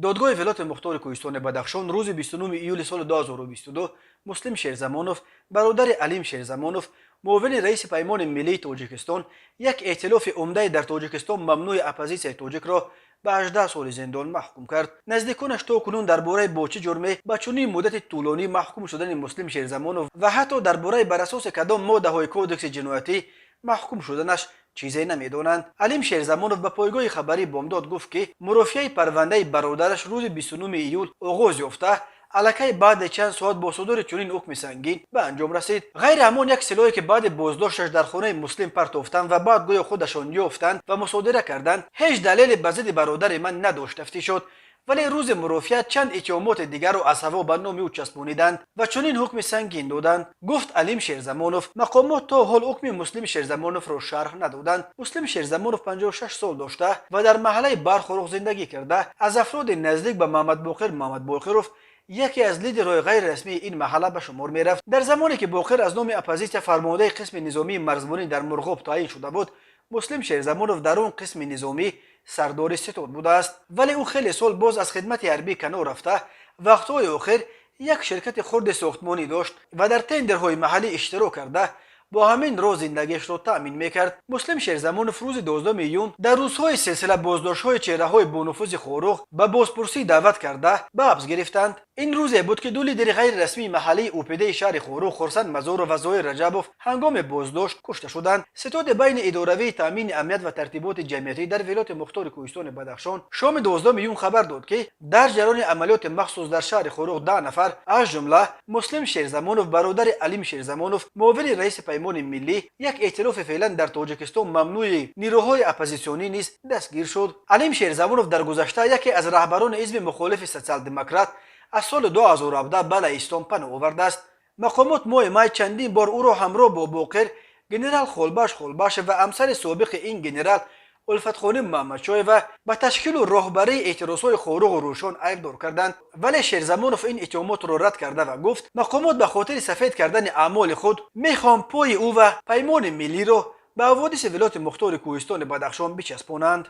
دادگاه ولایت مختار کوهستان بدخشان روز 29 ایول سال 2022 مسلم شیرزمانوف برادر علیم شیرزمانوف معاون رئیس پیمان ملی تاجیکستان یک ائتلاف عمده در تاجیکستان ممنوع اپوزیسیون تاجیک را به 18 سال زندان محکوم کرد. نزدیکانش تا کنون درباره با چه جرمی به چنین مدت طولانی محکوم شدن مسلم شیرزمانوف و حتی درباره بر اساس کدام ماده های کودکس جنایتی محکوم شدنش چیزی نمیدانند. علیم شیرزمانوف به پایگاه خبری بامداد گفت که مرافعه پرونده برادرش روز 29 ایول آغاز یافته الکی بعد چند ساعت با صدور چنین حکم سنگین به انجام رسید. غیر همان یک سلاحی که بعد بازداشتش در خانه مسلم پرتافتند و بعد گویا خودشان یافتند و مصادره کردند هیچ دلیل به ضد برادر من نداشت تفتی شد، ولی روز مرافعت چند اتهامات دیگر را از هوا به نام او چسبانیدند و چنین حکم سنگین دادند. گفت علیم شیرزمانوف. مقامات تا حال حکم مسلم شیرزمانوف را شرح ندادند. مسلم شیرزمانوف 56 سال داشته و در محله برخوروغ زندگی کرده. از افراد نزدیک به محمد باقروف یکی از لیدرهای غیر رسمی این محله به شمار می رفت. در زمانی که باقر از نام اپوزیسیون فرمانده قسم نظامی مرزبانی در مرغاب تعیین شده بود، مسلم شیرزمانوف در اون قسم نظامی سردار ستاد بوده است، ولی او خیلی سال باز از خدمت حربی کنار رفته. وقتهای آخر یک شرکت خرد ساختمانی داشت و در تندرهای محلی اشتراک کرده با همین راه زندگیش را تأمین میکرد. مسلم شیرزمانوف روز 12 میلیون در روزهای سلسله بازداشت‌های چهره‌های بانفوذ خاروق به بازپرسی دعوت کرده به حبس گرفتند. این روزی بود که دو لیدر غیر رسمی محلی اوپیده شهر خاروق خورسند مزار و ظاهر رجبوف هنگام بازداشت کشته شدند. ستاد بین اداره تامین امنیت و ترتیبات جمعیتی در ولایت مختار کوهستان بدخشان شام 12 میلیون خبر داد که در جریان عملیات مخصوص در شهر خاروق 10 نفر از جمله مسلم شیرزمانوف برادر علیم شیرزمانوف معاون رئیس پیمان ملی یک ائتلاف فعلا در تاجیکستان ممنوع نیروهای اپوزیسیونی نیز دستگیر شد. علیم شیرزمانوف در گذشته یکی از رهبران حزب مخالف سوسیال دموکرات از سال 2017 به لهستان پناه آورده است. مقامات ماه می چندین بار او را همراه با باقر، گنرال خولباش و همسر سابق این گنرال الفت خانم محمدشاه و به تشکیل و راهبری اعتراضهای خاروق و روشن ایبدار کردند، ولی شیرزمانوف این اتهامات را رد کرده و گفت مقامات به خاطر سفید کردن اعمال خود میخوان پای او و پیمان ملی را به حوادث ولایت مختار کوهستان بدخشان بچسبانند.